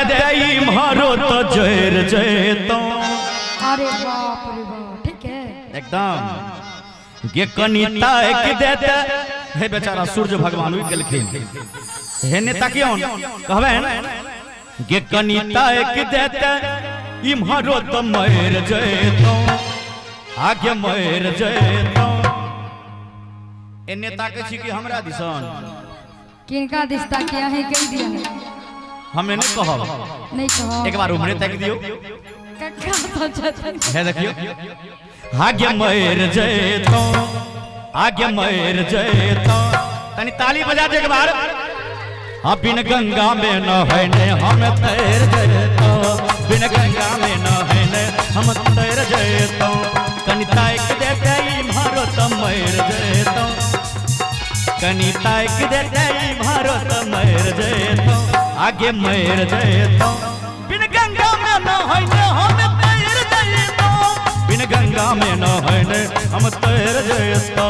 देई मारो तो जहर जयतो। अरे बाप रे बाप, ठीक है एकदम। ये कनिता के देते हे बेचारा सूर्य भगवान भी गेलखिन हे नेता क्यों कहबे ये कनिता के देते इम्हारो तो मर जयतो आगे मर जयतो। ए नेता के छी कि हमरा दिसन किनका दिस्ता किया है कह दिया है हमें नहीं कहो नहीं कहो एक बार उम्र तक दियो कक्का सोचत है देखियो आगे मर जयतो आगे मर जयतो। तनी ताली बजा दे एक बार। बिन गंगा में न है ने हम तैर जयतो बिन गंगा में न है ने हम तैर जयतो। कनिता के देते मारो तो मर जयतो कनिता के देते मारो तो मर जयतो आगे मर जयतो। बिन गंगा में न है ने हम तैर जयतो बिन गंगा में न है ने हम तैर जयतो।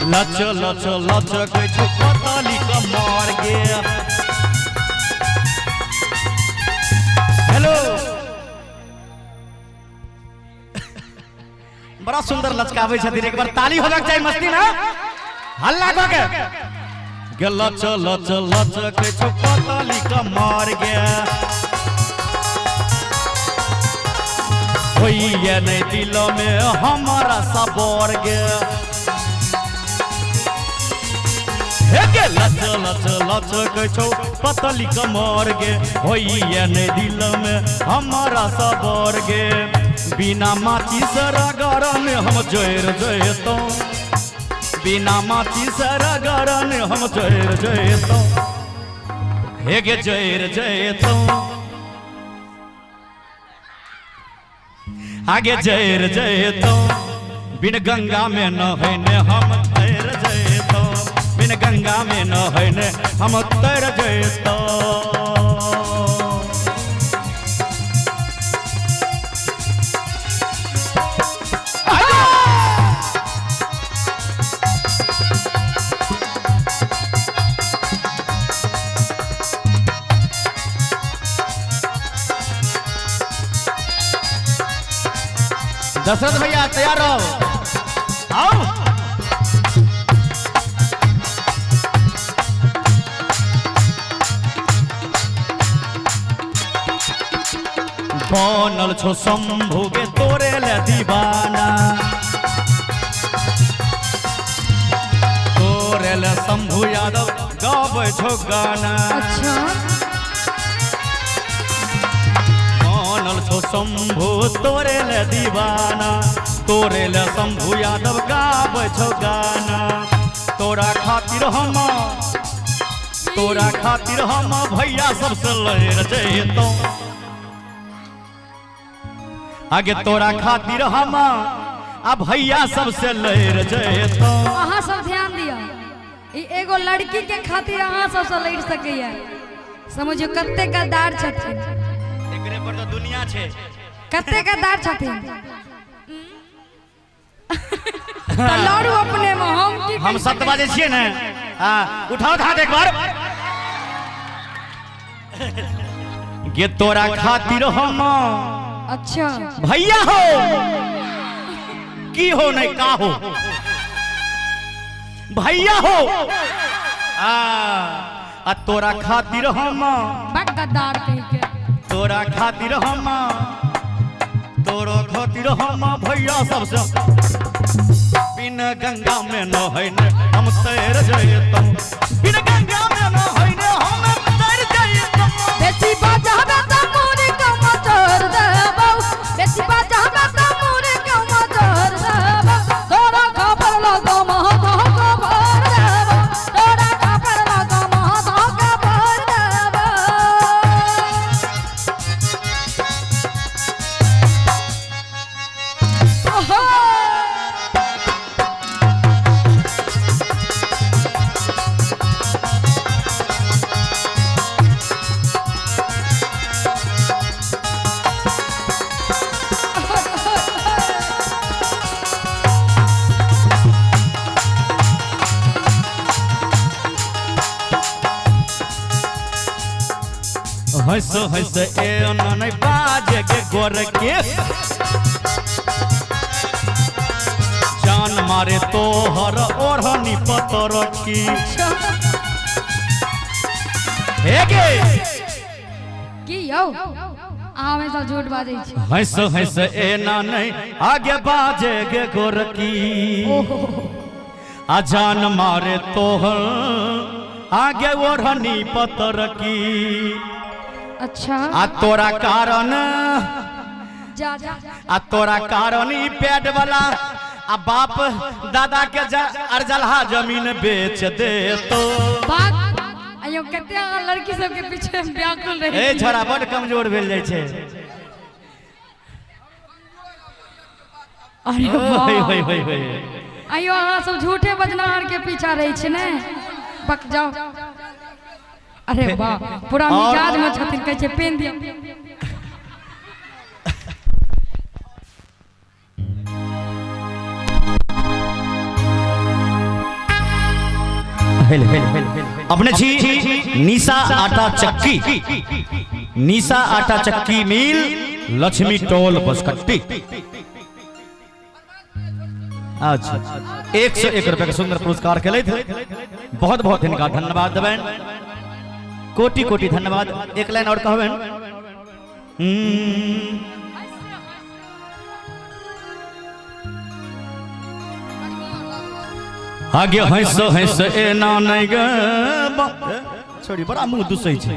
लच लच लच कछु पताली का मार गया। हेलो बड़ा सुंदर लचकावे छथिन एक बार ताली होबाक चाहिए मस्ती ना हल्ला क के लच लच लच कछु पताली का मार गया। होइए नहीं दिलों में हमारा सबोर गया। लच लच लच कछो पतली कमर गे होइए ने दिल में हमारा सबर गे। बिना माची सरागर में हम जयर जयतो बिना माची सरागर में हम जयर जयतो हे गे जयर जयतो आगे जयर जयतो। बिन गंगा में न है ने हम तैर जयतो बिन गंगा में न है ने हम तैर जयतो। दशरथ भैया तैयार रहो आओ। बनल छो शंभु के तोरे ले दीवाना तोरे ले शंभु यादव गावे छो गाना। अच्छा बनल छो शंभु तोरे ले दीवाना तोरे ले शंभु यादव गावे छो गाना। तोरा खातिर हम भैया सबसे लड़ जयतो आगे तोरा खातिर हम भैया सबसे लड़ जयतो। अहाँ सब ध्यान दिया एगो लड़की के खातिर अहाँ सबसे लड़ सकैया समझो कते गद्दार छथिन एकरे पर तो दुनिया छे कते गद्दार छथिन। तो लड़ू अपने में हम सत्य बाजे छिए ना उठाओ हाथ एक बार। ये तोरा खातिर हम अच्छा भैया हो की हो नहीं का हो भैया हो तोरा खातिर हम गद्दार कह के तोरा खातिर हम भैया सबसे बिन गंगा में न है ने हम तैर जयतो बिन गंगा में न है ने हम तैर जयतो। बेटी बाजाबे त मोरे कम चोर देबो बेटी बाजाबे त मोरे कम चोर देबो तोरा खबर हंस हंस ए नहीं बाजे के गोर के जान मारे तो हर ओढ़नी पतर की हेगे की यौ हमेशा झूठ बाजै छी। हंस हंस ए नहीं आगे बाजे के गोर की जान मारे तो हर आगे ओढ़नी पतर की। अच्छा आ तोरा कारण जा जा आ तोरा कारण ई पेट वाला आ बाप दादा के अर्जलहा जमीन बेच दे तो बात आयो कते लड़की सब के पीछे व्याकुल रहे ए छोरा बड़ कमजोर भेल जाय छै। अरे होय होय वाह होय होय आयो अहाँ सब झूठे बजनाहर के पीछा रही छै ने बक जाओ। अरे वाह पूरा मिजाज में छथिन कहै छै पेन दियो। अपने छी निशा आटा चक्की, निशा आटा चक्की मिल, लक्ष्मी टोल बसकट्टी। अच्छा 101 रुपए का सुंदर पुरस्कार के थे। बहुत बहुत इनका धन्यवाद देवें, कोटि कोटि धन्यवाद। एक लाइन और कहबें आगे हंस हंस ए ना नहीं गे छोड़ी बड़ा मुंह दुसै छै।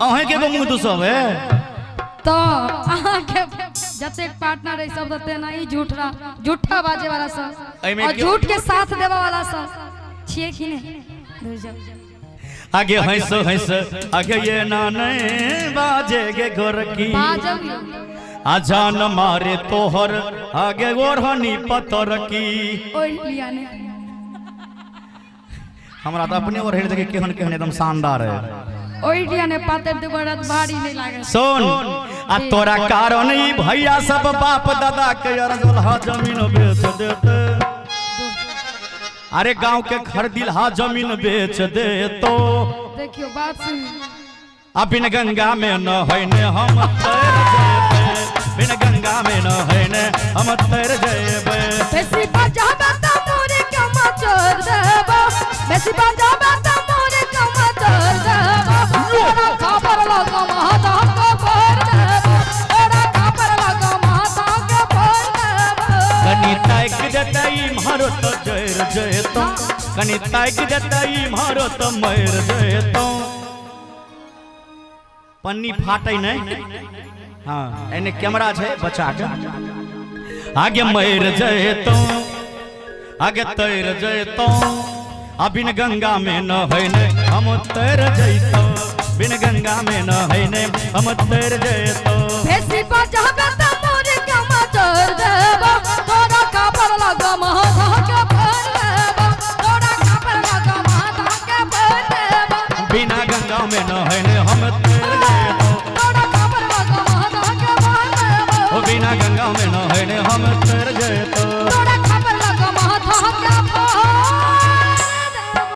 अहें के मुंह दुसब है तो अहाँ के जते पार्टनर है सब तते नहीं झूठा बाजे वाला सब और झूठ के साथ देवा वाला सब छिए कि नहीं। आगे हंस हंस आगे ये ना नहीं बाजे के घर की आ जान मारे तोहर आगे ओढ़नी पतर की। ओढ़ लिया ने हमरा तो अपने ओढ़ देखे केहन केहन एकदम शानदार है। ओढ़ लिया ने पाते दुगरत भारी नहीं लागे। सुन आ तोरा कारण ई भैया सब बाप दादा के अर्जलहा जमीन बेच देते। अरे गांव के खरीदिलहा जमीन बेच दे तो देखियो बात सुन बिन गंगा में न है ने हम तैर जेबे, बिन गंगा में न है ने हम तैर जेबे। बेसी बजाबा त मोरे कम चोर देबो, बेसी बजाबा त मोरे कम चोर देबो। ओरा खबर लगा माता को भर देबो, ओरा खबर लगा माता को भर देबो। कनी ताक देतई मारो तो जयर जयतो, कनी ताक देतई मारो तो मर जयतो। पन्नी फाटै नहीं। हाँ एने कैमरा है बचा के आगे मर जयतो, आगे तैर जयतो। बिन गंगा में न है ने हम तैर जयतो, बिन गंगा में न है ने हम तैर जयतो। बेसी बजाबा त मोरे कम चोर देबो, तोरा खबर लगा माता के भर देबो, तोरा खबर लगा माता के भर देबो। बिना गंगा में न है ने हम तैर जयतो, तोरा खबर लगा माता के भर देबो, बिना गंगा में न है ने हम तैर जयतो। तोरा